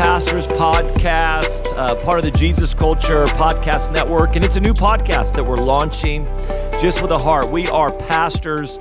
Pastors Podcast, part of the Jesus Culture Podcast Network. And it's a new podcast that we're launching just with a heart. We are pastors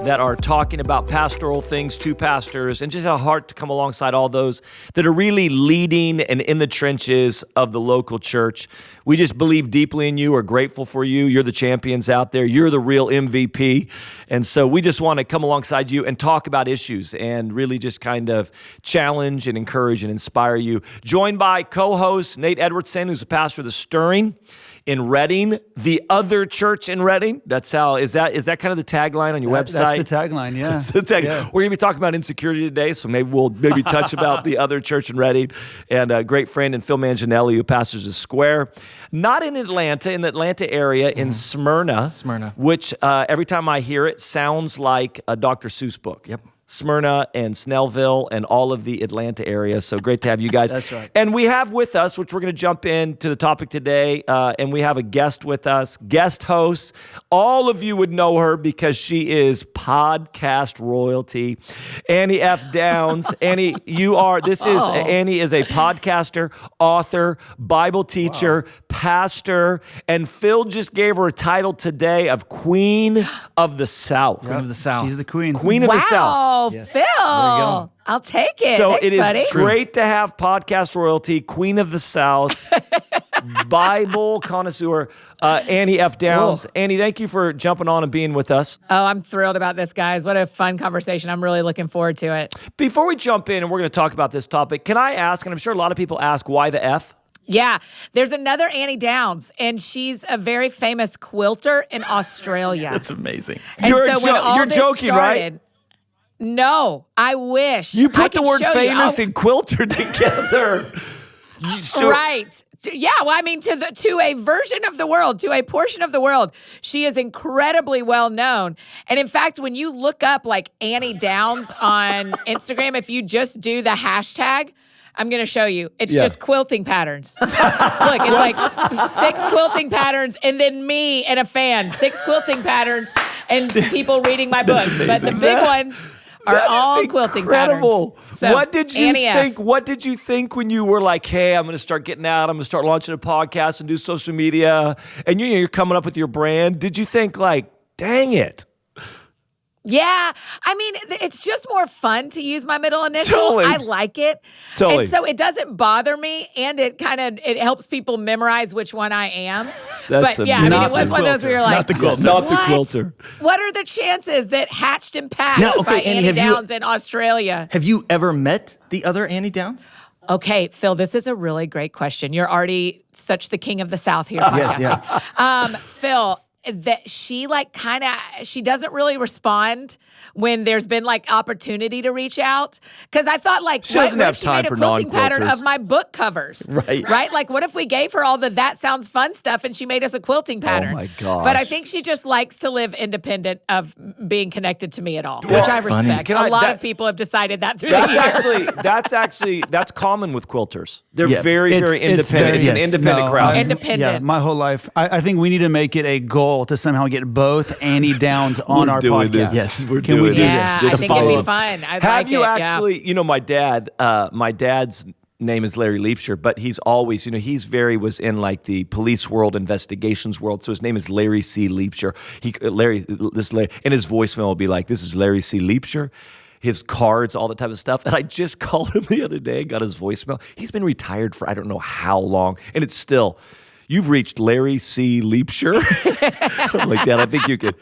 that are talking about pastoral things to pastors and just a heart to come alongside all those that are really leading and in the trenches of the local church. We just believe deeply in you. We're grateful for you. You're the champions out there. You're the real MVP. And so we just want to come alongside you and talk about issues and really just kind of challenge and encourage and inspire you. Joined by co-host Nate Edwardson, who's a pastor of the Stirring in Redding, the other church in Redding. That's how, is that kind of the tagline on your website? That's the tagline, yeah. That's the tagline. Yeah. We're going to be talking about insecurity today, so maybe we'll touch about the other church in Redding. And a great friend, and Phil Manginelli, who pastors the Square. Not in Atlanta, in the Atlanta area, in Smyrna. Which every time I hear it, sounds like a Dr. Seuss book. Yep. Smyrna and Snellville and all of the Atlanta area. So great to have you guys. That's right. And we have with us, which we're going to jump into the topic today, and we have a guest with us, guest host. All of you would know her because she is podcast royalty. Annie F. Downs. Annie, Annie is a podcaster, author, Bible teacher, pastor, and Phil just gave her a title today of Queen of the South. Queen of the South. She's the queen. Queen of the South. Yes. Phil, I'll take it. So Thanks, it is buddy. great to have podcast royalty, Queen of the South, Bible connoisseur, Annie F. Downs. Whoa. Annie, thank you for jumping on and being with us. Oh, I'm thrilled about this, guys. What a fun conversation. I'm really looking forward to it. Before we jump in and we're going to talk about this topic, can I ask, and I'm sure a lot of people ask, why the F? Yeah, there's another Annie Downs, and she's a very famous quilter in Australia. That's amazing. And You're so when all this joking, started, right? No, I wish. You I put the can word show famous you. and quilter together. Right. Yeah, well, I mean, to a version of the world, to a portion of the world, she is incredibly well known. And in fact, when you look up like Annie Downs on Instagram, if you just do the hashtag, I'm going to show you. It's just quilting patterns. Look, it's like 6 quilting patterns and then me and a fan. 6 quilting patterns and people reading my books. But the big ones are all quilting incredible. patterns. So, what did you Annie think? F. What did you think when you were like, "Hey, I'm going to start getting out. I'm going to start launching a podcast and do social media," and you're coming up with your brand? Did you think like, "Dang it"? Yeah, I mean, it's just more fun to use my middle initial. Totally. I like it. Totally. And so it doesn't bother me, and it helps people memorize which one I am. That's but yeah, I mean, amazing. it was one of those where you're like, Not the quilter. Not the quilter. What are the chances that Hatched and Patched Now, okay, by Annie, Annie Downs in Australia? Have you ever met the other Annie Downs? Okay, Phil, this is a really great question. You're already such the king of the South here. Yes, Phil, that she she doesn't really respond when there's been like opportunity to reach out. Because I thought like, she doesn't have she time made for a quilting pattern non-quilters. of my book covers. Right? Like what if we gave her all the That Sounds Fun stuff and she made us a quilting pattern? Oh my gosh. But I think she just likes to live independent of being connected to me at all, That's which I funny. respect. A lot of people have decided that through That's the years. that's common with quilters. They're Yeah. very independent. It's an independent crowd. Independent. Yeah, my whole life. I think we need to make it a goal to somehow get both Annie Downs on We're our doing podcast. this. Yes, we're Can doing we do this. Yeah, Just I think follow it'd be them. fun. I'd Have like you it, actually, my dad's name is Larry Leipsher, but he's always, was in like the police world, investigations world. So his name is Larry C. Leipsher. Larry, and his voicemail will be like, "This is Larry C. Leipsher." His cards, all that type of stuff. And I just called him the other day, got his voicemail. He's been retired for I don't know how long. And it's still, "You've reached Larry C. Leipsher." Like that. I think you could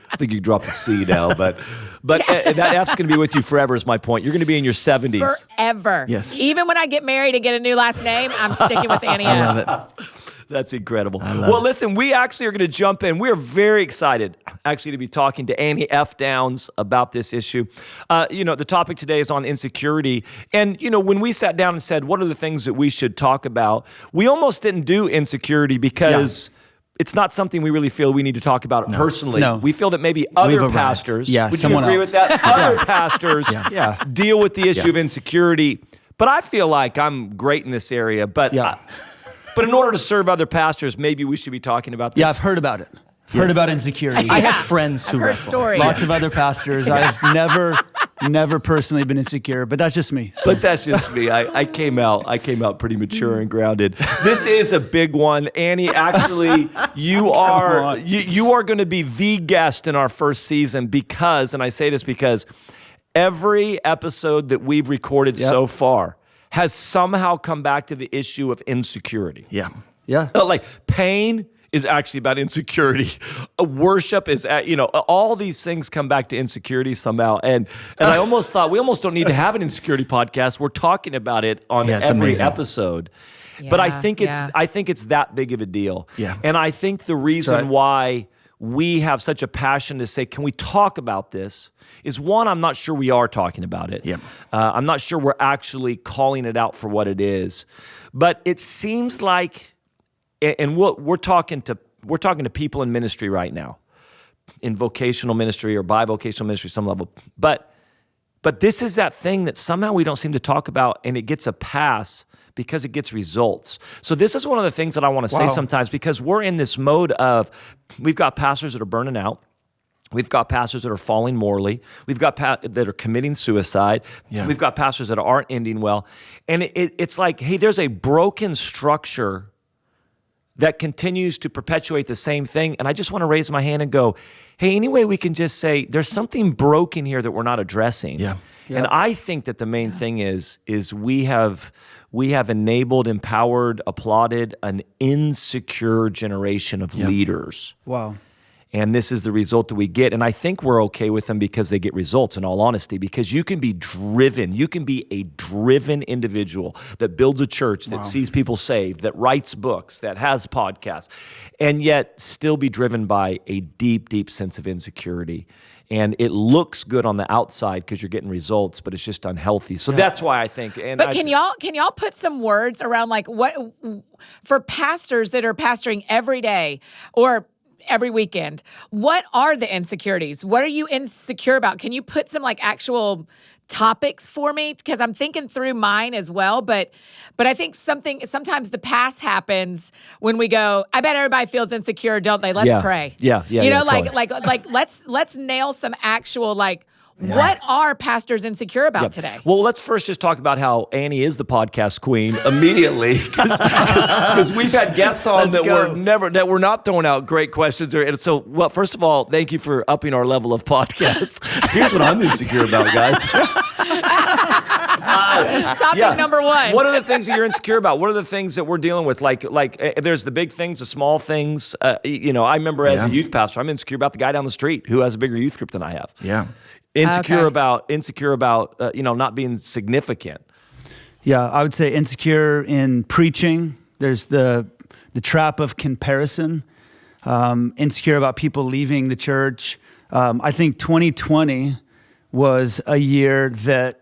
drop the C now, but that F's going to be with you forever is my point. You're going to be in your 70s. Forever. Yes. Even when I get married and get a new last name, I'm sticking with Annie. I love it. That's incredible. Well, listen, we actually are going to jump in. We're very excited actually to be talking to Annie F. Downs about this issue. The topic today is on insecurity. And, when we sat down and said, what are the things that we should talk about? We almost didn't do insecurity because it's not something we really feel we need to talk about personally. No. We feel that maybe other arrived. pastors, Yeah, would you someone agree else. with that? Other pastors Yeah. deal with the issue of insecurity. But I feel like I'm great in this area. But But in order to serve other pastors, maybe we should be talking about this. Yeah, I've heard about it. Heard about insecurity. I have friends who I've heard wrestle. stories. Lots of other pastors. I've never Never personally been insecure, but that's just me. So. But that's just me. I came out pretty mature and grounded. This is a big one. Annie, actually, you are going to be the guest in our first season because, and I say this because every episode that we've recorded so far has somehow come back to the issue of insecurity. Yeah. Yeah. Like pain is actually about insecurity. Worship is, all these things come back to insecurity somehow. And I almost thought we almost don't need to have an insecurity podcast. We're talking about it on every amazing. episode. But I think it's that big of a deal. Yeah. And I think the reason why we have such a passion to say, can we talk about this? Is one, I'm not sure we are talking about it. Yep. I'm not sure we're actually calling it out for what it is. But it seems like, and we're talking to people in ministry right now, in vocational ministry or bivocational ministry, some level. But this is that thing that somehow we don't seem to talk about, and it gets a pass because it gets results. So this is one of the things that I want to say sometimes, because we're in this mode of, we've got pastors that are burning out. We've got pastors that are falling morally. We've got that are committing suicide. Yeah. We've got pastors that aren't ending well. And it's like, hey, there's a broken structure that continues to perpetuate the same thing. And I just want to raise my hand and go, hey, any way we can just say, there's something broken here that we're not addressing. Yeah. And I think that the main thing is we have enabled, empowered, applauded an insecure generation of leaders. Wow. And this is the result that we get. And I think we're okay with them because they get results, in all honesty, because you can be driven. You can be a driven individual that builds a church, that sees people saved, that writes books, that has podcasts, and yet still be driven by a deep, deep sense of insecurity. And it looks good on the outside because you're getting results, but it's just unhealthy. So that's why I think. But can y'all put some words around, like, what for pastors that are pastoring every day or every weekend, what are the insecurities? What are you insecure about? Can you put some like actual topics for me? Because I'm thinking through mine as well, but I think sometimes the pass happens when we go, I bet everybody feels insecure, don't they? Let's pray. Yeah. Like let's nail some actual what are pastors insecure about today? Well, let's first just talk about how Annie is the podcast queen immediately, because we've had guests on that were not throwing out great questions. And so, well, first of all, thank you for upping our level of podcast. Here's what I'm insecure about, guys. Topic number one. What are the things that you're insecure about? What are the things that we're dealing with? Like there's the big things, the small things. I remember as a youth pastor, I'm insecure about the guy down the street who has a bigger youth group than I have. Yeah. Insecure about not being significant. Yeah, I would say insecure in preaching. There's the trap of comparison. Insecure about people leaving the church. I think 2020 was a year that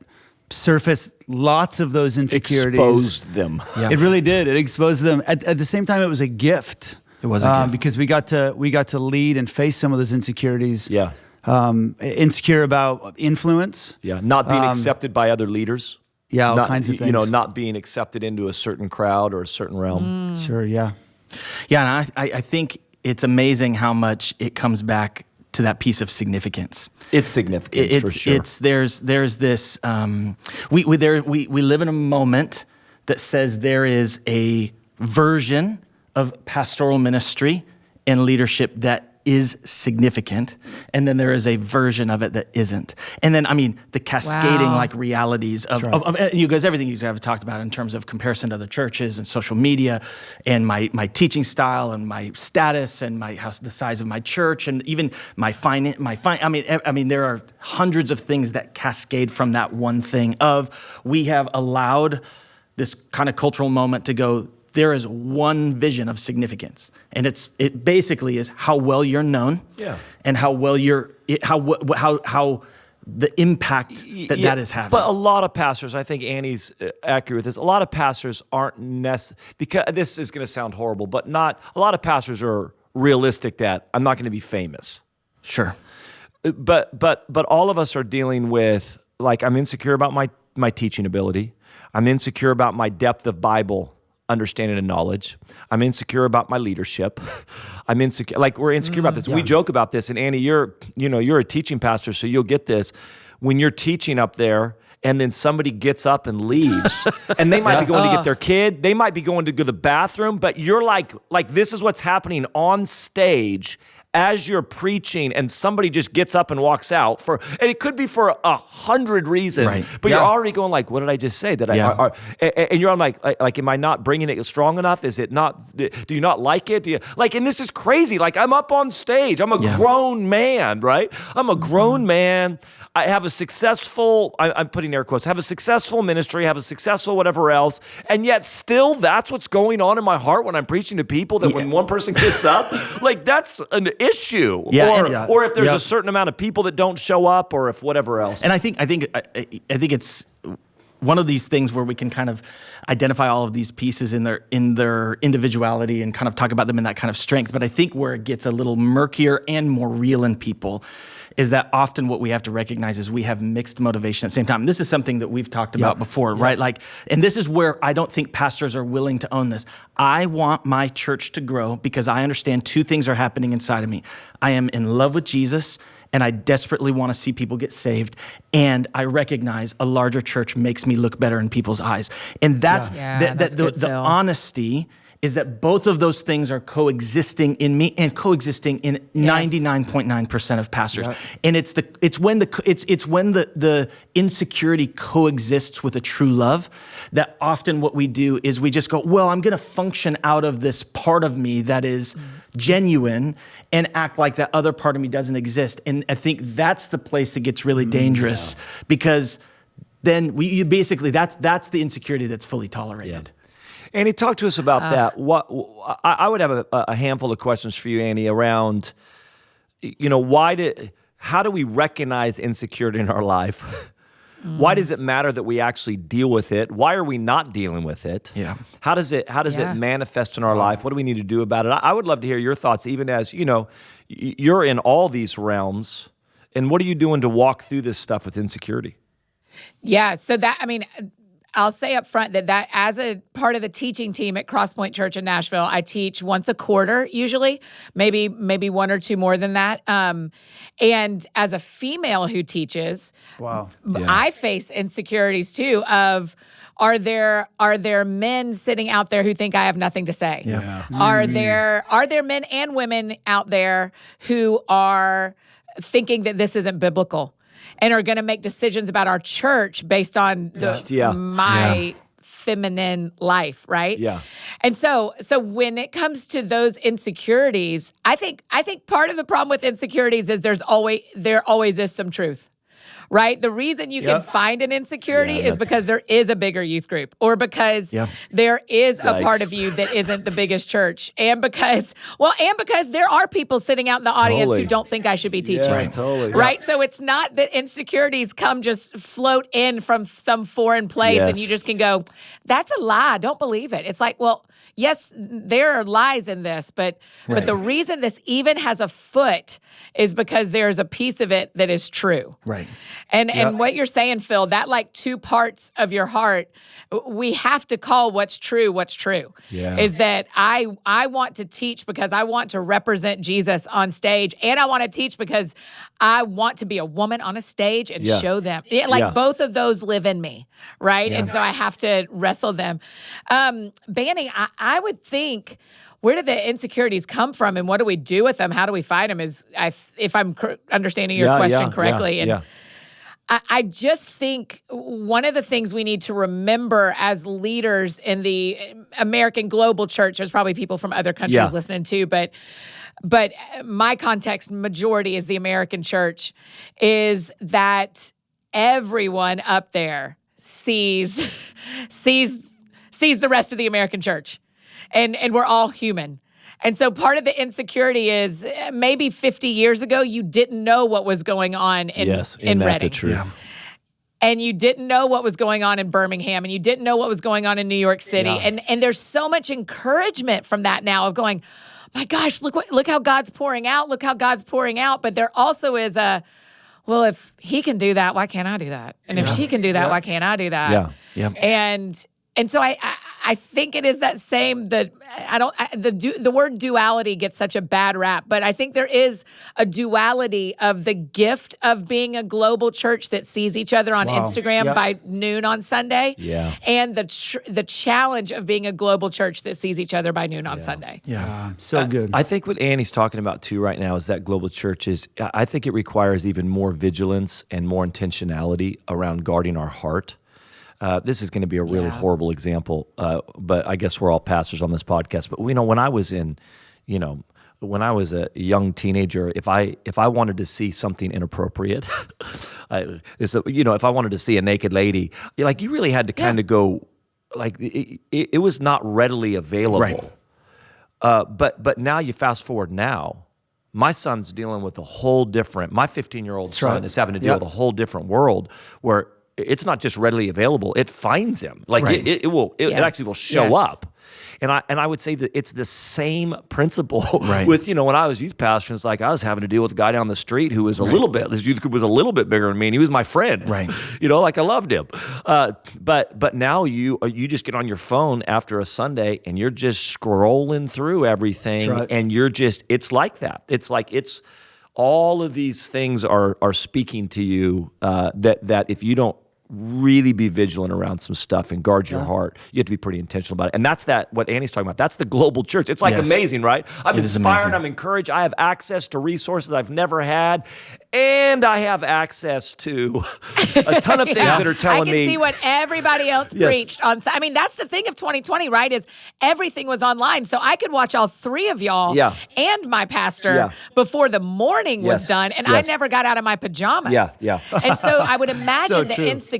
surfaced lots of those insecurities. Exposed them. Yeah. It really did. It exposed them. At the same time, it was a gift. It was a gift. Because we got to lead and face some of those insecurities. Yeah. Insecure about influence. Yeah. Not being accepted by other leaders. Yeah, all kinds of things. Not being accepted into a certain crowd or a certain realm. Sure, yeah. Yeah, and I think it's amazing how much it comes back to that piece of significance. It's significance for sure. There's this we live in a moment that says there is a version of pastoral ministry and leadership that is significant, and then there is a version of it that isn't. And then, the cascading realities of you guys, everything you guys have talked about in terms of comparison to other churches and social media, and my teaching style and my status and the size of my church and even my finance. There are hundreds of things that cascade from that one thing of we have allowed this kind of cultural moment to go. There is one vision of significance, and it basically is how well you're known, and how well how the impact that is having. But a lot of pastors, I think Annie's accurate with this. A lot of pastors aren't because this is going to sound horrible, but not a lot of pastors are realistic that I'm not going to be famous. Sure, but all of us are dealing with I'm insecure about my teaching ability. I'm insecure about my depth of Bible understanding and knowledge. I'm insecure about my leadership. I'm insecure. We're insecure about this. We joke about this. And Annie, you're a teaching pastor, so you'll get this. when you're teaching up there and then somebody gets up and leaves and they might be going to get their kid, they might be going to go to the bathroom, but you're like this is what's happening on stage as you're preaching, and somebody just gets up and walks out and it could be for 100 reasons, but you're already going like, what did I just say? And you're like, am I not bringing it strong enough? Is it not, do you not like it? And this is crazy. Like, I'm up on stage. I'm a grown man, right? I'm a grown man. I have a successful, I'm putting air quotes, have a successful ministry, have a successful whatever else, and yet still that's what's going on in my heart when I'm preaching to people, that when one person gets up, like, that's an issue. Or if there's a certain amount of people that don't show up, or if whatever else. And I think it's one of these things where we can kind of identify all of these pieces in their individuality and kind of talk about them in that kind of strength. But I think where it gets a little murkier and more real in people is that often what we have to recognize is we have mixed motivation at the same time. This is something that we've talked about before, right? Like, and this is where I don't think pastors are willing to own this. I want my church to grow because I understand two things are happening inside of me. I am in love with Jesus, and I desperately want to see people get saved. And I recognize a larger church makes me look better in people's eyes. And that's the honesty is that both of those things are coexisting in me and coexisting in 99.9% of pastors. And it's when the insecurity coexists with a true love that often what we do is we just go, well, I'm going to function out of this part of me that is genuine and act like that other part of me doesn't exist. And I think that's the place that gets really dangerous because then you basically, that's the insecurity that's fully tolerated. Annie, talk to us about that. I would have a handful of questions for you, Annie, around, how do we recognize insecurity in our life? Why does it matter that we actually deal with it? Why are we not dealing with it? How does it manifest in our life? What do we need to do about it? I would love to hear your thoughts, even as, you're in all these realms, and what are you doing to walk through this stuff with insecurity? Yeah, so I'll say up front that as a part of the teaching team at Crosspoint Church in Nashville, I teach once a quarter usually, maybe one or two more than that. And as a female who teaches, I face insecurities too of, are there men sitting out there who think I have nothing to say? Are there men and women out there who are thinking that this isn't biblical? And are going to make decisions about our church based on my feminine life, right? And so when it comes to those insecurities, I think part of the problem with insecurities is there always is some truth. Right? The reason you can find an insecurity is because there is a bigger youth group, or because there is a part of you that isn't the biggest church, and because there are people sitting out in the audience who don't think I should be teaching. Right? So it's not that insecurities just float in from some foreign place and you just can go, that's a lie, don't believe it. It's like, well, yes, there are lies in this, but the reason this even has a foot is because there's a piece of it that is true. Right. And what you're saying, Phil, that like two parts of your heart, we have to call what's true. Is that I want to teach because I want to represent Jesus on stage, and I want to teach because I want to be a woman on a stage and show them. Both of those live in me, right? And so I have to wrestle them. Banning, I would think, where do the insecurities come from, and what do we do with them? How do we fight them? If I'm understanding your question correctly. And I just think one of the things we need to remember as leaders in the American global church, there's probably people from other countries listening too, but my context, majority is the American church, is that everyone up there sees the rest of the American church. And we're all human. And so part of the insecurity is maybe 50 years ago, you didn't know what was going on in Reading. The truth. And you didn't know what was going on in Birmingham, and you didn't know what was going on in New York City. And there's so much encouragement from that now of going, my gosh, look how God's pouring out. Look how God's pouring out. But there also is well, if he can do that, why can't I do that? And if she can do that, why can't I do that? And so I think it is that same, the word duality gets such a bad rap, but I think there is a duality of the gift of being a global church that sees each other on Instagram by noon on Sunday. Yeah. And the challenge of being a global church that sees each other by noon on Sunday. Yeah. So good. I think what Annie's talking about too right now is that global church I think it requires even more vigilance and more intentionality around guarding our heart. This is going to be a really horrible example, but I guess we're all pastors on this podcast. But when I was when I was a young teenager, if I wanted to see something inappropriate, if I wanted to see a naked lady, you really had to kind of go, it was not readily available. Right. But now you fast forward now. My son's dealing with my 15-year-old son is having to deal with a whole different world where it's not just readily available, it finds him. It actually will show up. And I would say that it's the same principle with, when I was youth pastor, it's like I was having to deal with a guy down the street who was this youth group was a little bit bigger than me, and he was my friend. Right. I loved him. But now you just get on your phone after a Sunday and you're just scrolling through everything, and it's like that. It's all of these things are speaking to you that if you don't really be vigilant around some stuff and guard your heart, you have to be pretty intentional about it. And that's what Annie's talking about. That's the global church. It's amazing, right? I'm inspired, I'm encouraged. I have access to resources I've never had, and I have access to a ton of things that are telling me. I can see what everybody else preached on. I mean, that's the thing of 2020, right? Is everything was online. So I could watch all three of y'all and my pastor before the morning was done, and I never got out of my pajamas. And so I would imagine the insecurity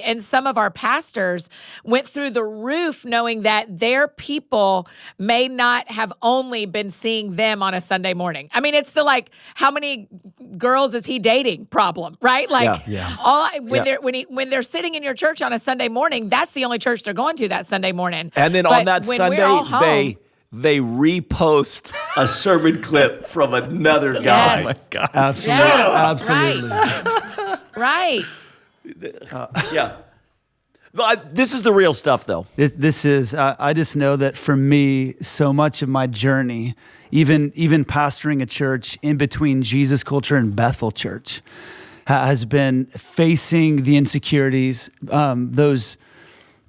and some of our pastors went through the roof knowing that their people may not have only been seeing them on a Sunday morning. I mean, it's the how many girls is he dating problem, right? When they're sitting in your church on a Sunday morning, that's the only church they're going to that Sunday morning. And then on that Sunday, they repost a sermon clip from another guy. Yes. Oh my God. Absolutely. Right. This is the real stuff, though. This is, I just know that for me, so much of my journey, even pastoring a church in between Jesus Culture and Bethel Church, has been facing the insecurities. Those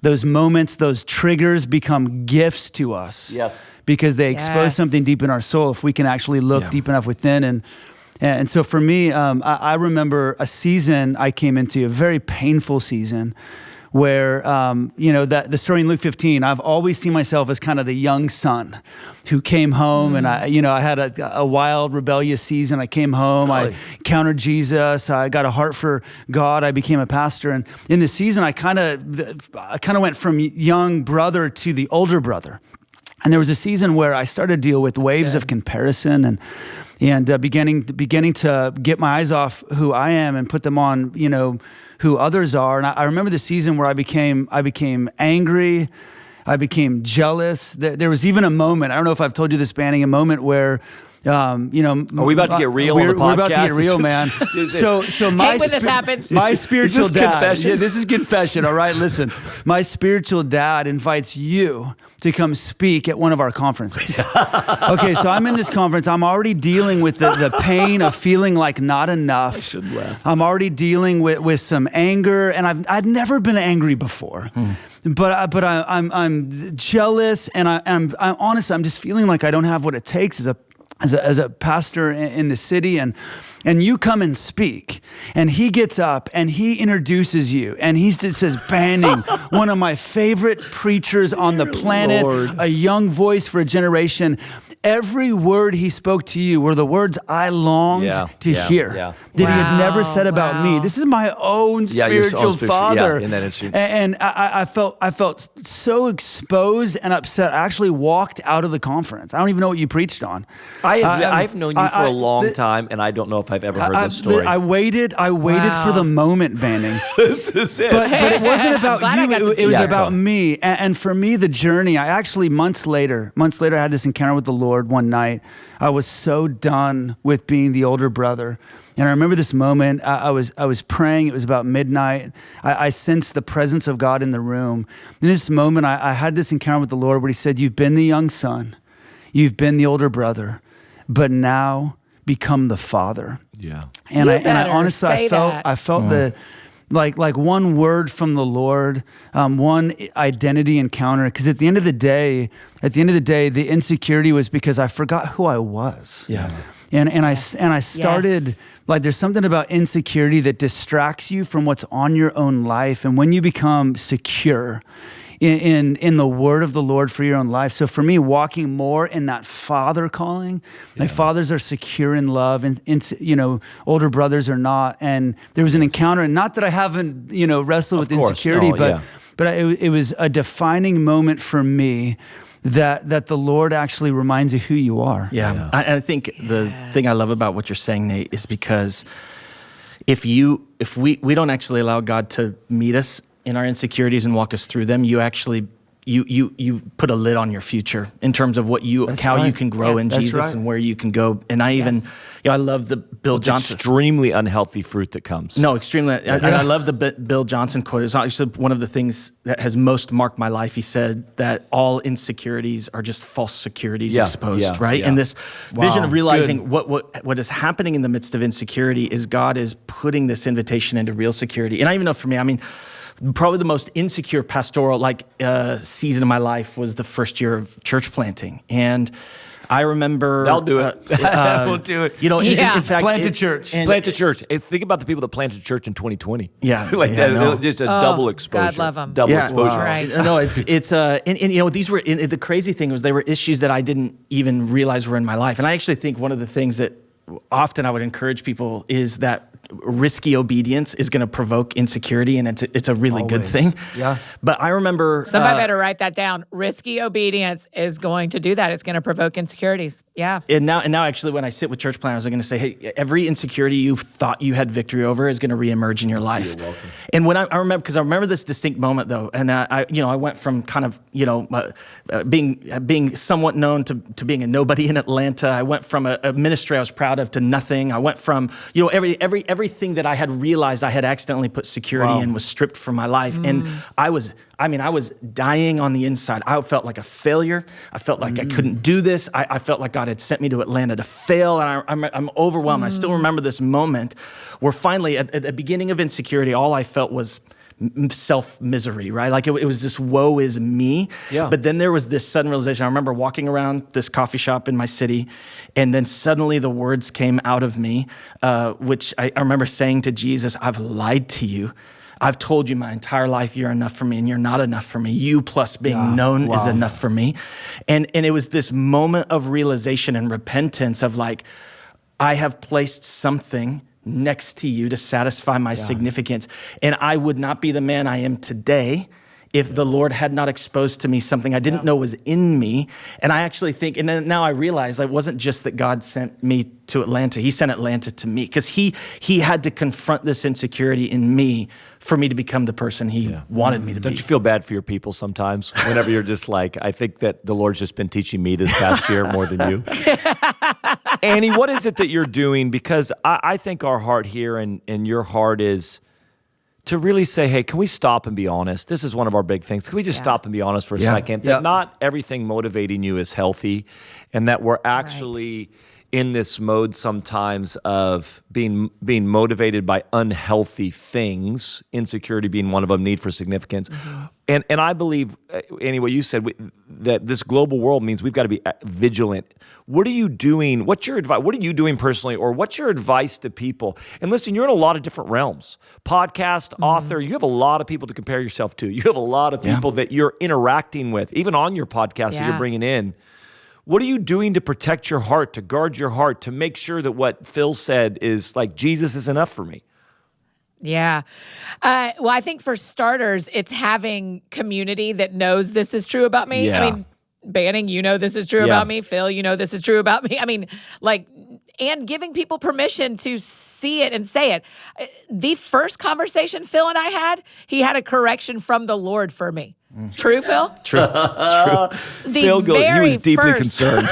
moments, those triggers become gifts to us because they expose something deep in our soul if we can actually look deep enough within. And so for me, I remember a season I came into, a very painful season, where, that the story in Luke 15, I've always seen myself as kind of the young son who came home and I had a wild, rebellious season. I came home, I encountered Jesus, I got a heart for God, I became a pastor. And in this season, I kind of went from young brother to the older brother. And there was a season where I started to deal with waves of comparison and beginning to get my eyes off who I am and put them on, who others are. And I remember the season where I became angry, I became jealous. There was even a moment, I don't know if I've told you this, Banning, a moment where, are we about to get real on the podcast? We're about to get real, man. So when this happens. My spiritual dad. Confession? Yeah, this is confession. All right, listen. My spiritual dad invites you to come speak at one of our conferences. Okay, so I'm in this conference. I'm already dealing with the pain of feeling like not enough. I should laugh. I'm already dealing with some anger, and I'd never been angry before. But I'm jealous, and I'm honest. I'm just feeling like I don't have what it takes as a pastor in the city, and you come and speak, and he gets up and he introduces you, and he says, Banning, one of my favorite preachers on the planet, a young voice for a generation. Every word he spoke to you were the words I longed to hear that he had never said about me. This is my own spiritual father. And I felt so exposed and upset. I actually walked out of the conference. I don't even know what you preached on. I've known you for a long time, and I don't know if if I've ever heard this story. I waited for the moment, Banning. This is it. But it wasn't about you. It was Yeah, about totally. me. And for me, the journey, I actually, months later, I had this encounter with the Lord one night. I was so done with being the older brother. And I remember this moment, I was praying, it was about midnight. I sensed the presence of God in the room. In this moment, I had this encounter with the Lord where he said, you've been the young son, you've been the older brother, but now become the father. Yeah. And I honestly, I felt the, like one word from the Lord, one identity encounter. Because at the end of the day, the insecurity was because I forgot who I was. Yeah. And I started, like, there's something about insecurity that distracts you from what's on your own life. And when you become secure in the word of the Lord for your own life. So for me, walking more in that father calling, like fathers are secure in love and older brothers are not. And there was an encounter, and not that I haven't, wrestled with insecurity, but it was a defining moment for me that the Lord actually reminds you who you are. Yeah. I think the thing I love about what you're saying, Nate, is because if we don't actually allow God to meet us in our insecurities and walk us through them, you actually you put a lid on your future in terms of you can grow in Jesus and where you can go. And I even, I love the Bill Johnson. Extremely unhealthy fruit that comes. No, extremely. And I love the Bill Johnson quote. It's actually one of the things that has most marked my life. He said that all insecurities are just false securities exposed, right? Yeah. And this vision of realizing what is happening in the midst of insecurity is God is putting this invitation into real security. And I even know for me, probably the most insecure pastoral season of my life was the first year of church planting. And I remember... I'll do it. We'll do it. In fact... Plant a church. Plant a church. Hey, think about the people that planted church in 2020. Yeah. Just a double exposure. God love them. Double exposure. Wow. Right. No, it's these were, the crazy thing was they were issues that I didn't even realize were in my life. And I actually think one of the things that often I would encourage people is that risky obedience is going to provoke insecurity, and it's a really good thing. Yeah. But I remember somebody better write that down. Risky obedience is going to do that. It's going to provoke insecurities. Yeah. And now actually when I sit with church planners, I'm going to say, hey, every insecurity you thought you had victory over is going to reemerge in your life. You're welcome. And when I remember this distinct moment though, and I went from kind of being somewhat known to being a nobody in Atlanta. I went from a ministry I was proud of to nothing. I went from everything that I had realized I had accidentally put security in was stripped from my life. And I was dying on the inside. I felt like a failure. I felt like I couldn't do this. I felt like God had sent me to Atlanta to fail, and I'm overwhelmed. I still remember this moment where finally, at the beginning of insecurity, all I felt was self-misery, right? Like it was this woe is me. Yeah. But then there was this sudden realization. I remember walking around this coffee shop in my city, and then suddenly the words came out of me, which I remember saying to Jesus, I've lied to you. I've told you my entire life you're enough for me, and you're not enough for me. You plus being known is enough for me. And it was this moment of realization and repentance of like, I have placed something next to you to satisfy my significance. And I would not be the man I am today if the Lord had not exposed to me something I didn't know was in me. And I actually think, and then now I realize it wasn't just that God sent me to Atlanta. He sent Atlanta to me because he had to confront this insecurity in me for me to become the person he wanted me to be. Don't you feel bad for your people sometimes whenever you're just like, I think that the Lord's just been teaching me this past year more than you? Annie, what is it that you're doing? Because I think our heart here and your heart is to really say, hey, can we stop and be honest? This is one of our big things. Can we just stop and be honest for a second? That not everything motivating you is healthy, and that we're actually in this mode sometimes of being motivated by unhealthy things, insecurity being one of them, need for significance. And I believe, Annie, what you said, that this global world means we've got to be vigilant. What are you doing? What's your advice? What are you doing personally, or what's your advice to people? And listen, you're in a lot of different realms. Podcast, author, you have a lot of people to compare yourself to. You have a lot of people that you're interacting with, even on your podcast that you're bringing in. What are you doing to protect your heart, to guard your heart, to make sure that what Phil said is like, Jesus is enough for me? Yeah. Well, I think for starters, it's having community that knows this is true about me. Yeah. I mean, Banning, this is true about me. Phil, this is true about me. I mean, like, and giving people permission to see it and say it. The first conversation Phil and I had, he had a correction from the Lord for me. True, Phil? True. Phil he was deeply concerned.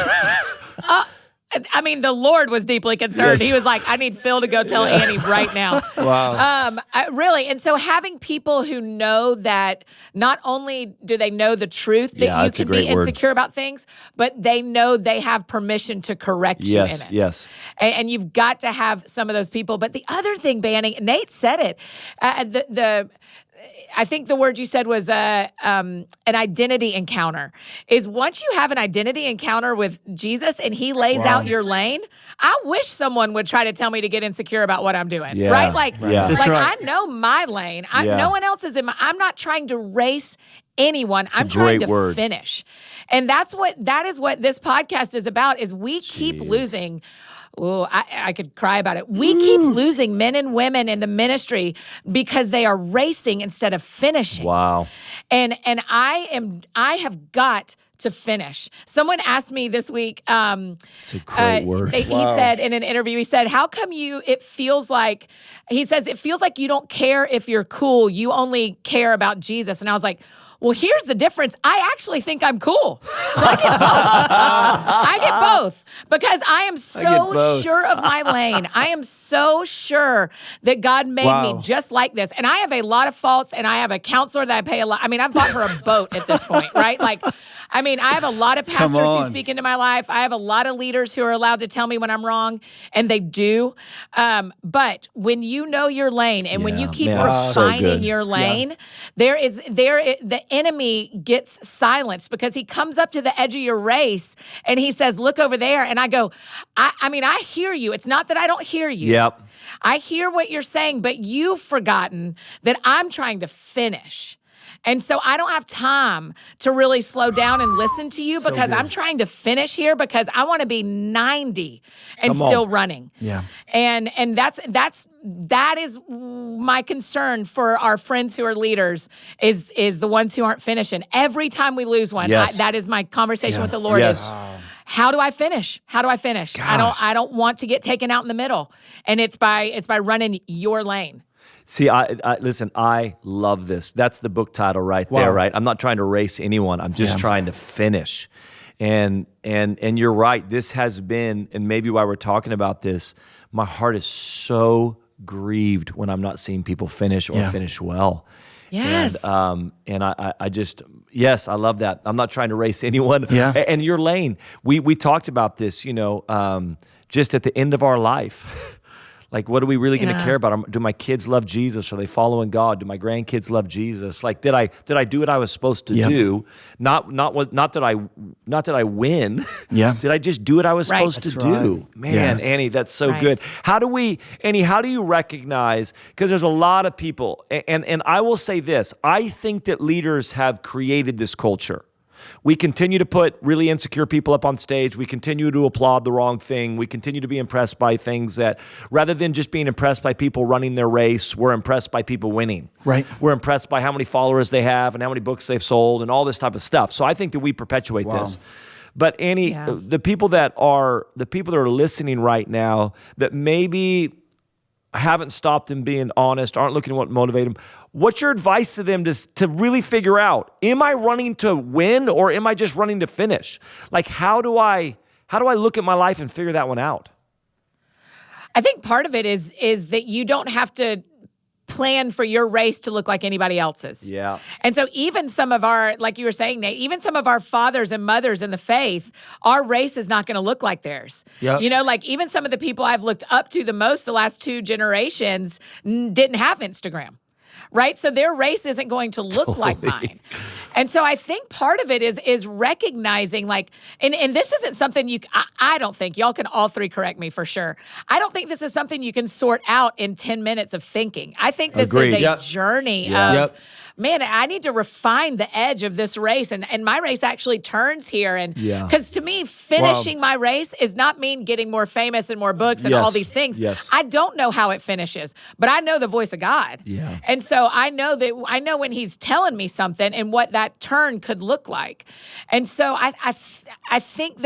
I mean, the Lord was deeply concerned. Yes. He was like, I need Phil to go tell Annie right now. Wow. Really. And so having people who know that not only do they know the truth that you can be insecure about things, but they know they have permission to correct you in it. Yes. And you've got to have some of those people. But the other thing, Banning, Nate said it, I think the word you said was an identity encounter. Is once you have an identity encounter with Jesus and he lays out your lane, I wish someone would try to tell me to get insecure about what I'm doing. Yeah. Right? Like, That's right. I know my lane. No one else is in I'm not trying to race anyone. I'm trying to finish. And that is what this podcast is about, is we keep losing. Oh, I could cry about it. We keep losing men and women in the ministry because they are racing instead of finishing. Wow. And I have got to finish. Someone asked me this week. It's a great word. He said in an interview, he said, how come it feels like you don't care if you're cool. You only care about Jesus. And I was like, well, here's the difference. I actually think I'm cool. So I get both. I get both because I am so sure of my lane. I am so sure that God made me just like this. And I have a lot of faults, and I have a counselor that I pay a lot. I mean, I've bought her a boat at this point, right? Like, I mean, I have a lot of pastors who speak into my life. I have a lot of leaders who are allowed to tell me when I'm wrong, and they do. But when you know your lane and when you keep refining your lane, the enemy gets silenced because he comes up to the edge of your race and he says, look over there. And I go, I hear you. It's not that I don't hear you. Yep. I hear what you're saying, but you've forgotten that I'm trying to finish. And so I don't have time to really slow down and listen to you because I'm trying to finish here because I want to be 90 and still running. Yeah. And that is my concern for our friends who are leaders is the ones who aren't finishing. Every time we lose one, that is my conversation with the Lord is, how do I finish? How do I finish? Gosh. I don't want to get taken out in the middle. And it's by running your lane. See, listen, I love this. That's the book title right there, right? I'm not trying to race anyone. I'm just trying to finish. And you're right. This has been, and maybe why we're talking about this, my heart is so grieved when I'm not seeing people finish or finish well. Yes. And I just, yes, I love that. I'm not trying to race anyone. Yeah. And your lane, we talked about this, just at the end of our life. Like, what are we really going to care about? Do my kids love Jesus? Are they following God? Do my grandkids love Jesus? Like, did I do what I was supposed to do? Not that I win. Yeah. Did I just do what I was supposed to do? Man, Annie, that's so good. Annie, how do you recognize? Because there's a lot of people, and I will say this: I think that leaders have created this culture. We continue to put really insecure people up on stage. We continue to applaud the wrong thing. We continue to be impressed by things that, rather than just being impressed by people running their race, we're impressed by people winning. Right. We're impressed by how many followers they have and how many books they've sold and all this type of stuff. So I think that we perpetuate this. But Annie, the people that are listening right now that maybe haven't stopped in being honest, aren't looking at what motivates them, what's your advice to them to really figure out, am I running to win or am I just running to finish? Like, how do I look at my life and figure that one out? I think part of it is that you don't have to plan for your race to look like anybody else's. Yeah. And so even some of our, like you were saying, Nate, even some of our fathers and mothers in the faith, our race is not going to look like theirs. Yep. Like even some of the people I've looked up to the most the last 2 generations didn't have Instagram. Right? So their race isn't going to look like mine. And so I think part of it is recognizing and this isn't something I don't think, y'all can all 3 correct me for sure. I don't think this is something you can sort out in 10 minutes of thinking. I think this is a journey of man, I need to refine the edge of this race. And my race actually turns here. And because to me, finishing my race is not mean getting more famous and more books and all these things. Yes. I don't know how it finishes, but I know the voice of God. Yeah. And so I know when he's telling me something and what that turn could look like. And so I think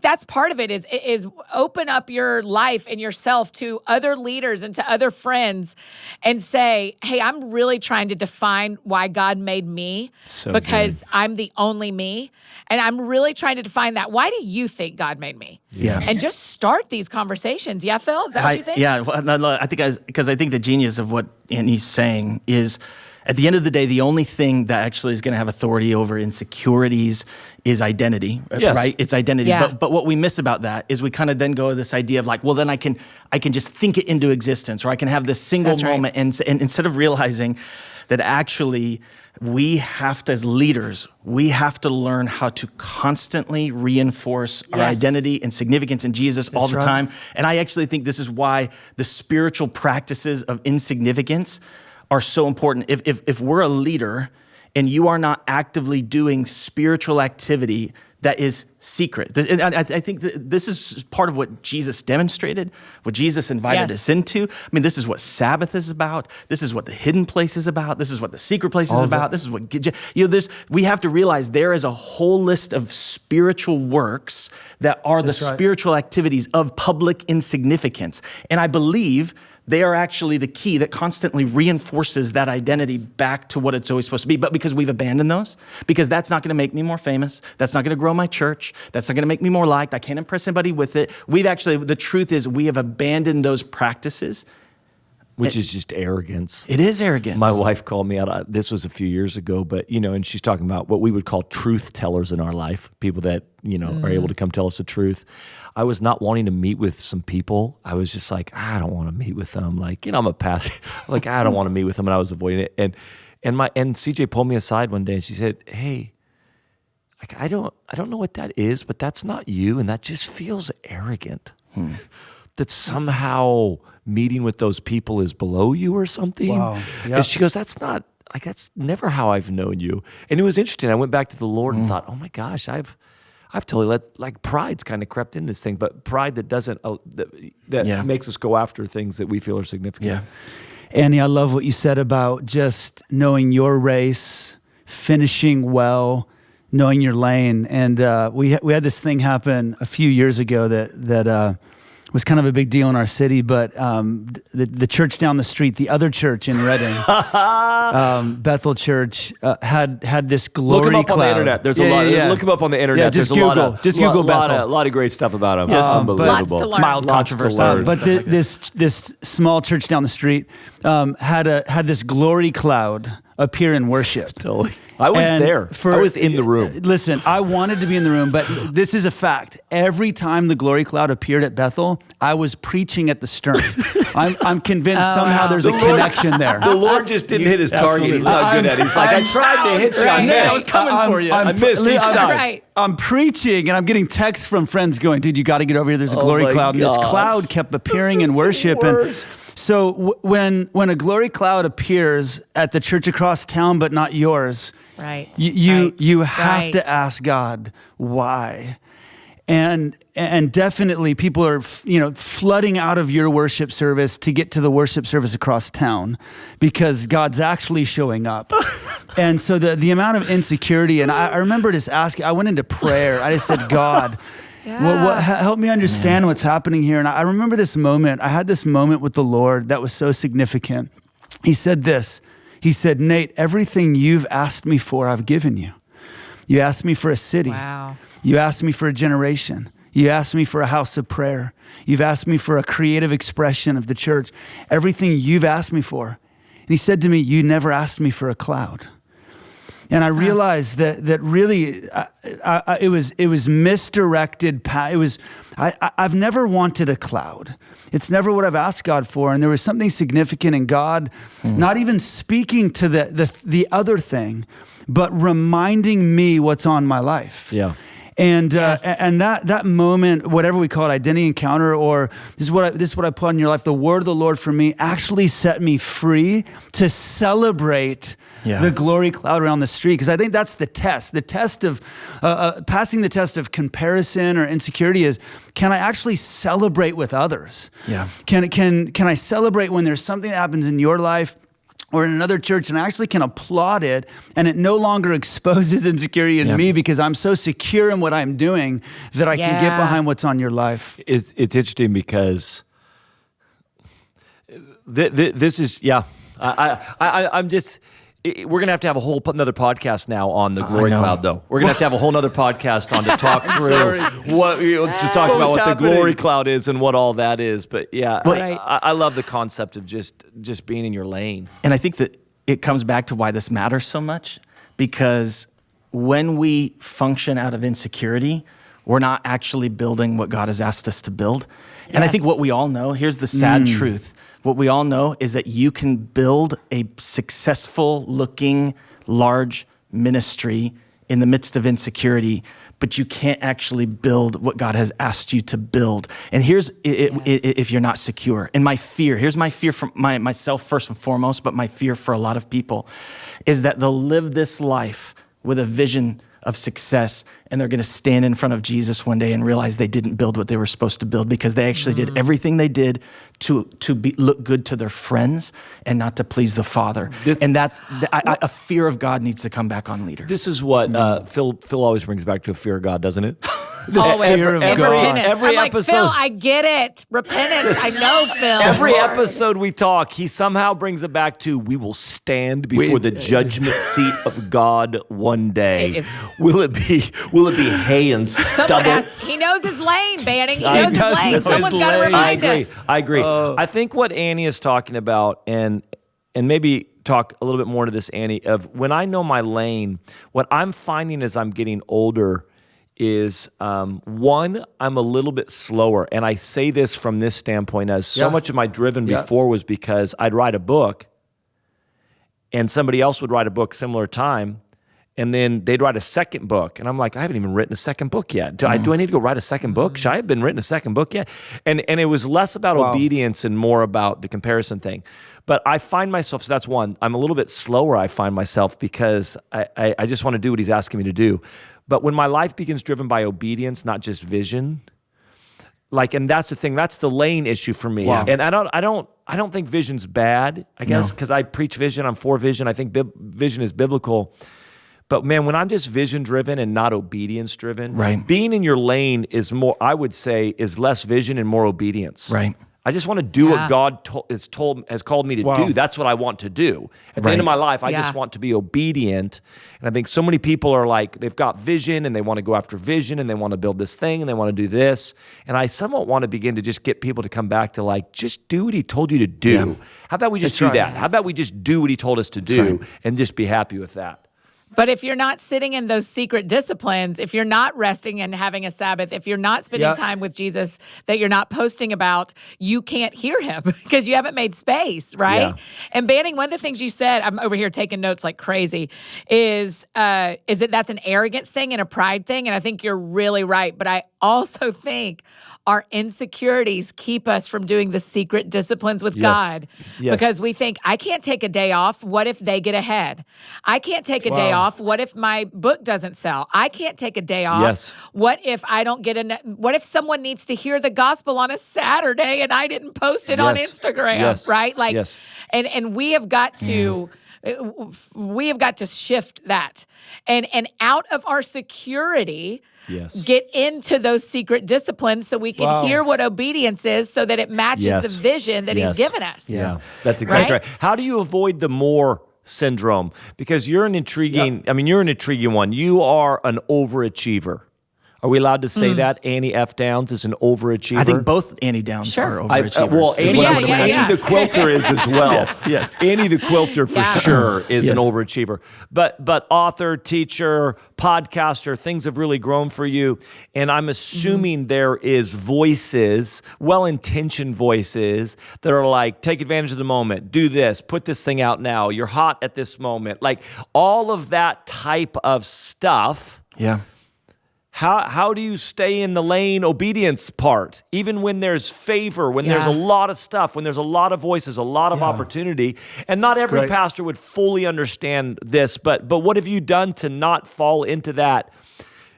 that's part of it is open up your life and yourself to other leaders and to other friends and say, hey, I'm really trying to define why God made me because I'm the only me. And I'm really trying to define that. Why do you think God made me? Yeah. And just start these conversations. Yeah, Phil? Is that what you think? Yeah, well, I think because I think the genius of what Annie's saying is, at the end of the day, the only thing that actually is going to have authority over insecurities is identity, right? It's identity. Yeah. But what we miss about that is we kind of then go to this idea of like, well, then I can just think it into existence, or I can have this single moment, and instead of realizing that actually we have to, as leaders, we have to learn how to constantly reinforce our identity and significance in Jesus all the time. And I actually think this is why the spiritual practices of insignificance are so important. If we're a leader and you are not actively doing spiritual activity that is secret, and I think that this is part of what Jesus demonstrated, what Jesus invited us into. I mean, this is what Sabbath is about. This is what the hidden place is about. This is what the secret place is about. This is what, we have to realize there is a whole list of spiritual works that are the spiritual activities of public insignificance. And I believe they are actually the key that constantly reinforces that identity back to what it's always supposed to be. But because we've abandoned those, because that's not going to make me more famous, that's not going to grow my church, that's not going to make me more liked, I can't impress anybody with it. The truth is we have abandoned those practices. Which is just arrogance. It is arrogance. My wife called me out. This was a few years ago, but, and she's talking about what we would call truth tellers in our life, people that, are able to come tell us the truth. I was not wanting to meet with some people. I was just like, I don't want to meet with them. Like, I'm a pastor. Like, I don't want to meet with them. And I was avoiding it. And CJ pulled me aside one day and she said, hey, like, I don't know what that is, but that's not you. And that just feels arrogant. That somehow meeting with those people is below you or something. Wow. Yep. And she goes, that's never how I've known you. And it was interesting. I went back to the Lord and thought, oh my gosh, I've totally pride's kind of crept in this thing, but pride that doesn't, that makes us go after things that we feel are significant. Yeah. Annie, I love what you said about just knowing your race, finishing well, knowing your lane. And we had this thing happen a few years ago that was kind of a big deal in our city, but the church down the street, the other church in Reading, Bethel Church, had this glory cloud. Look them up on the internet. There's a lot. Look them up on the internet. Yeah, just There's Google Bethel. A lot of great stuff about them. Yes, unbelievable. Lots to learn. Mild controversy. But this small church down the street had this glory cloud appear in worship. Totally. I was there. I was in the room. Listen, I wanted to be in the room, but this is a fact. Every time the glory cloud appeared at Bethel, I was preaching at the stern. I'm convinced somehow there's a connection there. The Lord just didn't hit his target. He's not good at it. He's like, I tried to hit you. I missed. I was coming for you. I missed each time. Right. I'm preaching and I'm getting texts from friends going, dude, you got to get over here. There's a glory cloud. And this cloud kept appearing in worship. And so when a glory cloud appears at the church across town, but not yours, right. You have to ask God why. And definitely people are, flooding out of your worship service to get to the worship service across town because God's actually showing up. And so the amount of insecurity, and I remember just asking, I went into prayer. I just said, God, help me understand what's happening here. And I remember this moment. I had this moment with the Lord that was so significant. He said this. He said, Nate, everything you've asked me for, I've given you. You asked me for a city. Wow. You asked me for a generation. You asked me for a house of prayer. You've asked me for a creative expression of the church. Everything you've asked me for. And he said to me, you never asked me for a cloud. And I realized that really it was misdirected. I've never wanted a cloud. It's never what I've asked God for. And there was something significant in God, not even speaking to the other thing, but reminding me what's on my life. Yeah. And Yes. and that moment, whatever we call it, identity encounter, or this is what I put in your life, the word of the Lord for me actually set me free to celebrate the glory cloud around the street. Because I think that's the test of passing the test of comparison or insecurity is, can I actually celebrate with others? Yeah. Can I celebrate when there's something that happens in your life or in another church, and I actually can applaud it, and it no longer exposes insecurity in me because I'm so secure in what I'm doing that I can get behind what's on your life. It's interesting because this is, I'm just, we're going to have a whole another podcast now on the glory cloud, though. We're going to have a whole nother podcast on to talk through to talk about what the glory cloud is and what all that is. But I love the concept of just being in your lane. And I think that it comes back to why this matters so much, because when we function out of insecurity, we're not actually building what God has asked us to build. And I think what we all know, here's the sad truth. What we all know is that you can build a successful looking large ministry in the midst of insecurity, but you can't actually build what God has asked you to build. And here's if you're not secure. And here's my fear for myself first and foremost, but my fear for a lot of people is that they'll live this life with a vision of success, and they're going to stand in front of Jesus one day and realize they didn't build what they were supposed to build because they actually did everything they did to look good to their friends and not to please the Father. And that's a fear of God needs to come back on leaders. This is what Phil always brings back to a fear of God, doesn't it? Always. fear of And God. repentance. Every I'm like, episode- Phil, I get it. Repentance. I know, Phil. Every episode we talk, he somehow brings it back to, we will stand before the judgment seat of God one day. It's- Will it be hay and stubble? He knows his lane, Banning. He I knows his know lane. his Someone's got to lane. remind us. I agree. I think what Annie is talking about, and maybe talk a little bit more to this, Annie, of when I know my lane, what I'm finding as I'm getting older is, one, I'm a little bit slower. And I say this from this standpoint, as so much of my driven before was because I'd write a book and somebody else would write a book similar time, and then they'd write a second book. And I'm like, I haven't even written a second book yet. Do I need to go write a second book? Should I have been written a second book yet? And it was less about obedience and more about the comparison thing. But I find myself, so that's one, I'm a little bit slower, I find myself, because I just want to do what he's asking me to do. But when my life begins driven by obedience, not just vision, and that's the thing, that's the lane issue for me. Wow. And I don't think vision's bad, I guess, because I preach vision, I'm for vision. I think vision is biblical. But man, when I'm just vision driven and not obedience driven, being in your lane is more, I would say, is less vision and more obedience. Right. I just want to do what God has called me to do. That's what I want to do. At the end of my life, I just want to be obedient. And I think so many people are like, they've got vision and they want to go after vision and they want to build this thing and they want to do this. And I somewhat want to begin to just get people to come back to just do what he told you to do. Yeah. How about we just do that? Yes. How about we just do what he told us to do and just be happy with that? But if you're not sitting in those secret disciplines, if you're not resting and having a Sabbath, if you're not spending time with Jesus that you're not posting about, you can't hear him because you haven't made space, right? Yeah. And Banning, one of the things you said, I'm over here taking notes like crazy, is that that's an arrogance thing and a pride thing. And I think you're really right. But I also think our insecurities keep us from doing the secret disciplines with God. Yes. Because we think, I can't take a day off. What if they get ahead? I can't take a day off. What if my book doesn't sell? I can't take a day off. Yes. What if I don't get what if someone needs to hear the gospel on a Saturday and I didn't post it on Instagram, right? And we have got to shift that and out of our security, get into those secret disciplines so we can hear what obedience is so that it matches the vision that he's given us. Yeah, that's exactly right. How do you avoid the more syndrome? Because you're an intriguing, you're an intriguing one. You are an overachiever. Are we allowed to say that Annie F. Downs is an overachiever? I think both Annie Downs are overachievers. Annie the quilter is as well. Yes. Annie the quilter for sure is an overachiever. But author, teacher, podcaster, things have really grown for you. And I'm assuming there is voices, well-intentioned voices that are like, take advantage of the moment, do this, put this thing out now, you're hot at this moment. Like all of that type of stuff. Yeah. How do you stay in the lane obedience part, even when there's favor, when there's a lot of stuff, when there's a lot of voices, a lot of opportunity, and not every pastor would fully understand this, but what have you done to not fall into that?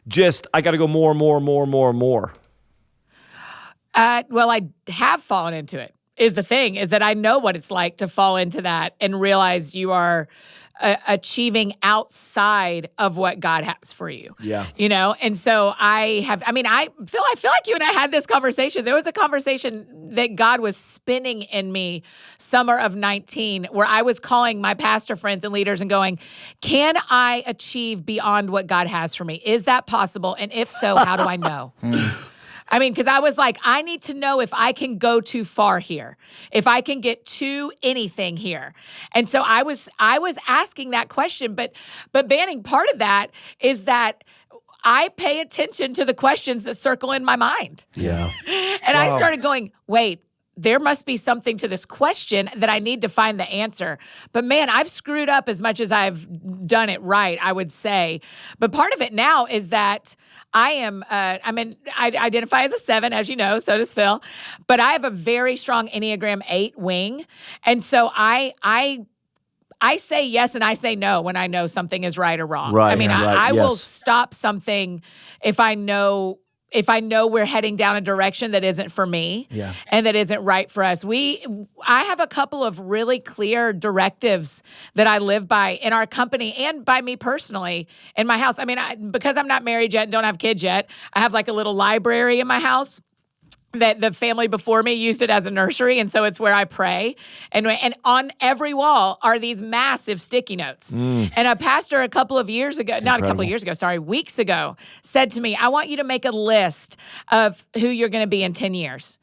Just, I got to go more. Well, I have fallen into it, is the thing, is that I know what it's like to fall into that and realize you are achieving outside of what God has for you. Yeah. You know? And so I feel like you and I had this conversation. There was a conversation that God was spinning in me summer of 19, where I was calling my pastor friends and leaders and going, can I achieve beyond what God has for me? Is that possible? And if so, how do I know? I mean, because I was like, I need to know if I can go too far here, if I can get to anything here. And so I was asking that question, but Banning, part of that is that I pay attention to the questions that circle in my mind. Yeah. And I started going, wait, there must be something to this question that I need to find the answer. But man, I've screwed up as much as I've done it right, I would say. But part of it now is that I identify as a 7, as you know, so does Phil. But I have a very strong Enneagram 8 wing. And so I say yes and I say no when I know something is right or wrong. Right, I mean, right, I will yes. stop something if I know we're heading down a direction that isn't for me and that isn't right for us. I have a couple of really clear directives that I live by in our company and by me personally in my house. I mean, because I'm not married yet and don't have kids yet, I have like a little library in my house that the family before me used it as a nursery, and so it's where I pray. And on every wall are these massive sticky notes. And a pastor weeks ago, said to me, I want you to make a list of who you're going to be in 10 years.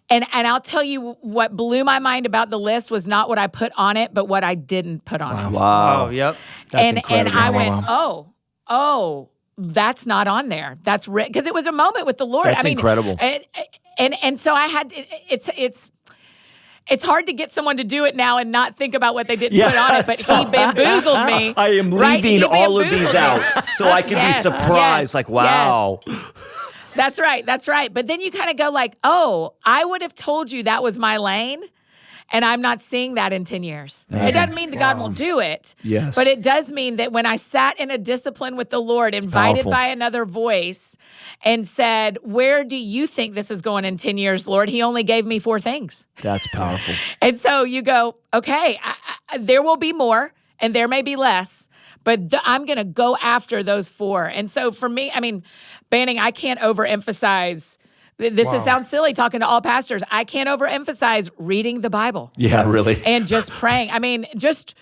And I'll tell you what blew my mind about the list was not what I put on it, but what I didn't put on it. Wow. Yep. That's incredible. And I went, oh, that's not on there. That's because it was a moment with the Lord. That's incredible. And so I had it's hard to get someone to do it now and not think about what they didn't put on it. But he bamboozled me. I am leaving all of these out so I can be surprised. Like, wow. Yes. That's right. But then you kind of go like, oh, I would have told you that was my lane. And I'm not seeing that in 10 years. It doesn't mean that God won't do it. Yes. But it does mean that when I sat in a discipline with the Lord, invited by another voice, and said, where do you think this is going in 10 years, Lord? He only gave me 4 things. That's powerful. And so you go, okay, there will be more and there may be less, but I'm going to go after those 4. And so for me, I mean, Banning, I can't overemphasize. It sounds silly talking to all pastors. I can't overemphasize reading the Bible. Yeah, really. And just praying. I mean, just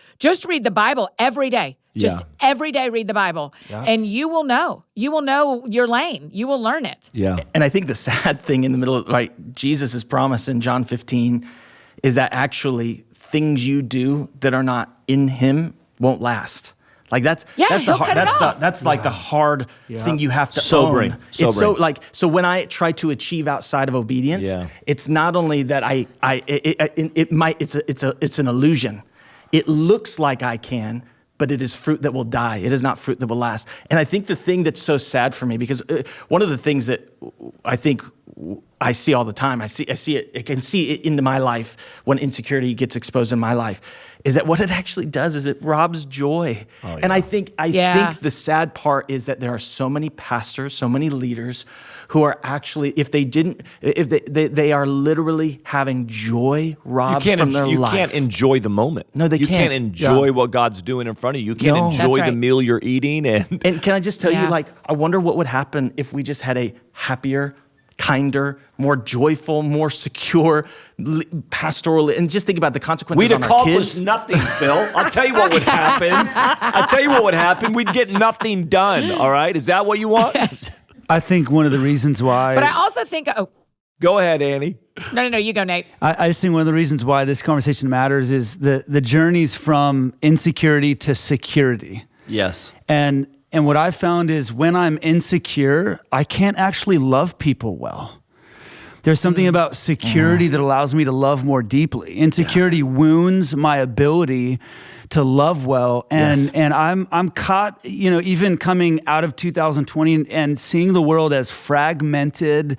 read the Bible every day. Just every day read the Bible. Yeah. And you will know. You will know your lane. You will learn it. Yeah. And I think the sad thing in the middle of Jesus' promise in John 15 is that actually things you do that are not in him won't last. Like that's the hard thing you have to Sobering. own. It's so when I try to achieve outside of obedience, it's not only that it's an illusion. It looks like I can, but it is fruit that will die. It is not fruit that will last. And I think the thing that's so sad for me, because one of the things that I think I see all the time, I see it, I can see it into my life when insecurity gets exposed in my life, is that what it actually does is it robs joy. Oh, yeah. And I think the sad part is that there are so many pastors, so many leaders who are actually, they are literally having joy robbed from their life. You can't enjoy the moment. No, they can't. You can't enjoy what God's doing in front of you. You can't enjoy the meal you're eating. And can I just tell you, I wonder what would happen if we just had a happier, kinder, more joyful, more secure pastoral, and just think about the consequences on our kids. We'd accomplish nothing, Phil. I'll tell you what would happen. We'd get nothing done, all right? Is that what you want? I think one of the reasons why... But I also think... Go ahead, Annie. No, you go, Nate. I just think one of the reasons why this conversation matters is the journeys from insecurity to security. Yes. And what I found is when I'm insecure, I can't actually love people well. There's something about security that allows me to love more deeply. Insecurity wounds my ability to love well. And Yes. and I'm caught, even coming out of 2020 and seeing the world as fragmented,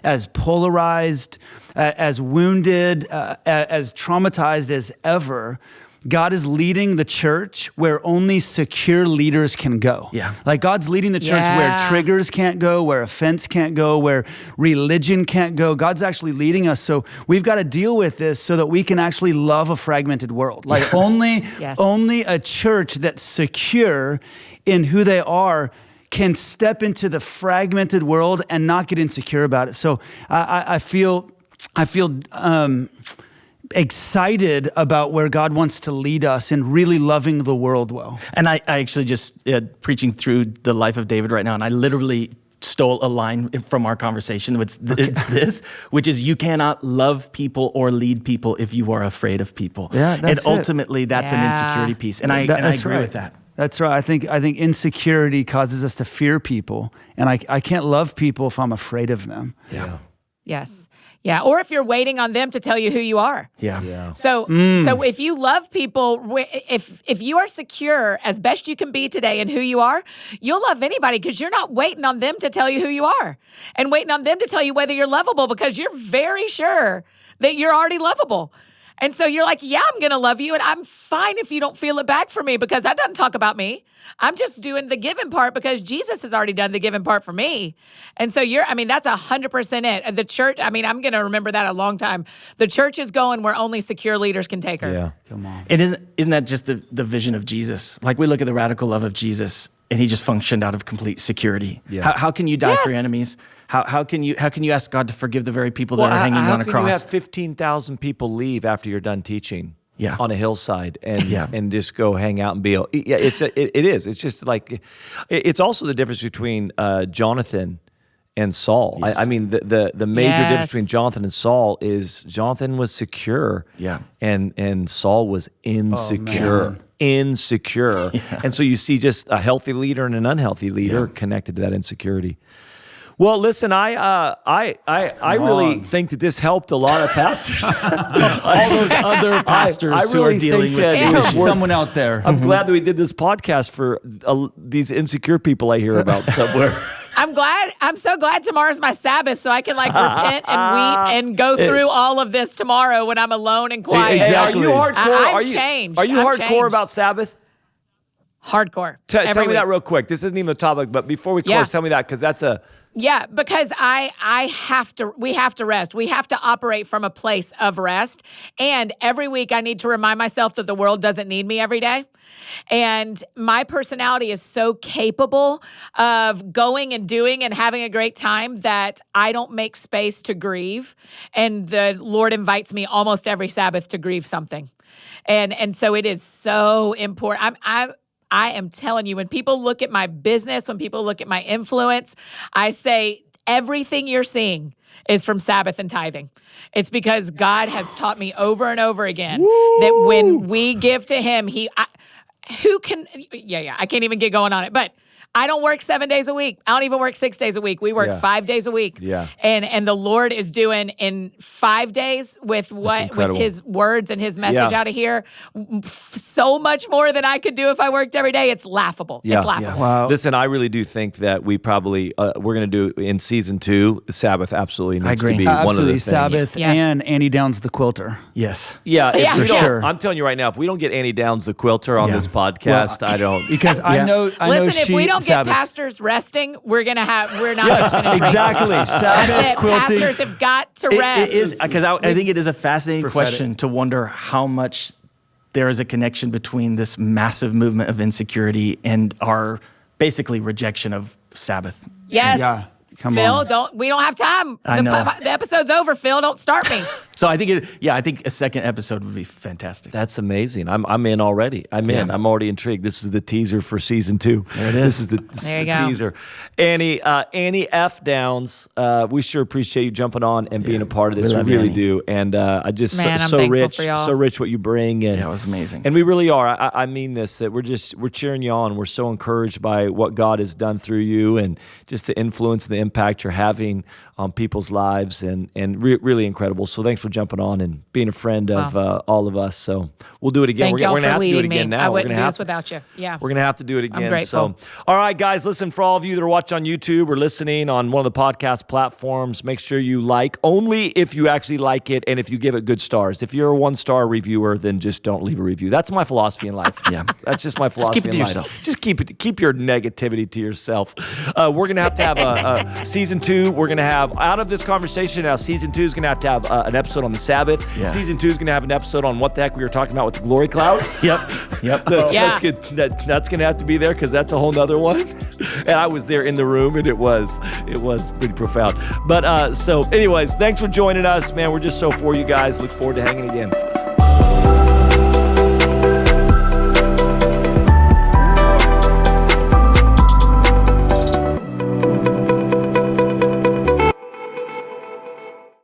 as polarized, as wounded, as traumatized as ever. God is leading the church where only secure leaders can go. Yeah. Like God's leading the church where triggers can't go, where offense can't go, where religion can't go. God's actually leading us. So we've got to deal with this so that we can actually love a fragmented world. Like only a church that's secure in who they are can step into the fragmented world and not get insecure about it. So I feel excited about where God wants to lead us in really loving the world well. And I actually just preaching through the life of David right now, and I literally stole a line from our conversation. It's this, which is you cannot love people or lead people if you are afraid of people. Yeah, that's and ultimately that's an insecurity piece. And I agree with that. That's right. I think insecurity causes us to fear people, and I can't love people if I'm afraid of them. Yeah. Yes. Yeah. Or if you're waiting on them to tell you who you are. Yeah. So if you love people, if you are secure as best you can be today in who you are, you'll love anybody because you're not waiting on them to tell you who you are and waiting on them to tell you whether you're lovable because you're very sure that you're already lovable. And so you're like, yeah, I'm going to love you. And I'm fine if you don't feel it back for me because that doesn't talk about me. I'm just doing the giving part because Jesus has already done the giving part for me. And so that's 100% it. The church, I'm going to remember that a long time. The church is going where only secure leaders can take her. Yeah. Come on. And isn't that just the vision of Jesus? Like we look at the radical love of Jesus and he just functioned out of complete security. Yeah. How can you die for your enemies? How can you ask God to forgive the very people that are hanging on a cross? How can you have 15,000 people leave after you're done teaching on a hillside and just go hang out and be? Yeah, it is. It's just like it's also the difference between Jonathan and Saul. Yes. The major difference between Jonathan and Saul is Jonathan was secure, and Saul was insecure. Insecure. Yeah. And so you see just a healthy leader and an unhealthy leader connected to that insecurity. Well, listen, I really think that this helped a lot of pastors. All those other pastors who are dealing with There's someone out there. I'm glad that we did this podcast for these insecure people I hear about somewhere. I'm so glad tomorrow's my Sabbath so I can repent and weep and go through all of this tomorrow when I'm alone and quiet. Exactly. Hey, are you hardcore? I've changed. Are you I've hardcore changed. about Sabbath? Hardcore. Tell me that real quick. This isn't even the topic, but before we close, tell me that because that's a... Yeah, because we have to rest. We have to operate from a place of rest. And every week I need to remind myself that the world doesn't need me every day. And my personality is so capable of going and doing and having a great time that I don't make space to grieve. And the Lord invites me almost every Sabbath to grieve something. And so it is so important. I am telling you, when people look at my business, when people look at my influence, I say everything you're seeing is from Sabbath and tithing. It's because God has taught me over and over again that when we give to Him, I can't even get going on it, but I don't work 7 days a week. I don't even work 6 days a week. We work 5 days a week. Yeah. And the Lord is doing in 5 days with His words and His message out of here so much more than I could do if I worked every day. It's laughable. Yeah. It's laughable. Wow. Listen, I really do think that we probably we're going to do in season 2. Sabbath absolutely needs to be one of the things. Sabbath and Annie Downs the quilter. Yes. Yeah, for sure. I'm telling you right now, if we don't get Annie Downs the quilter on this podcast, I don't. Because I know. Listen, if we don't get Sabbath. pastors resting, we're not going to finish. Exactly. Sabbath, That's it. quilting. Pastors have got to rest. It is because I think it is a fascinating question to wonder how much there is a connection between this massive movement of insecurity and our basically rejection of Sabbath. Yes. Yeah. Come Phil, on. we don't have time. I know. The episode's over, Phil. Don't start me. So I think a second episode would be fantastic. That's amazing. I'm in already. I'm in. I'm already intrigued. This is the teaser for season 2. There it is. This is the There you go. teaser. Annie F. Downs, we sure appreciate you jumping on and being a part of this. We love you, really Annie. do. And I just Man, I'm so thankful rich, for y'all. so rich what you bring. And Yeah, it was amazing. And we really are. I mean this, that we're cheering you on. We're so encouraged by what God has done through you and just the influence, the impact you're having on people's lives, and really incredible. So thanks for jumping on and being a friend of all of us. So we'll do it again. Thank y'all We're going to for have to do it leading me. again now. I wouldn't do this without you. Yeah. We're going to have to do it again. I'm grateful. So, all right, guys, listen, for all of you that are watching on YouTube or listening on one of the podcast platforms, make sure you like, only if you actually like it and if you give it good stars. If you're a 1-star reviewer, then just don't leave a review. That's my philosophy in life. Yeah. That's just my philosophy keep it to in life. yourself. Just keep your negativity to yourself. We're going to have a season 2. We're going to have, out of this conversation, now season 2 is going to have an episode on the Sabbath. Yeah. Season 2 is going to have an episode on what the heck we were talking about with the glory cloud. Yep. That's good. That's going to have to be there because that's a whole nother one. And I was there in the room, and it was pretty profound. But so anyways, thanks for joining us, man. We're just so for you guys. Look forward to hanging again.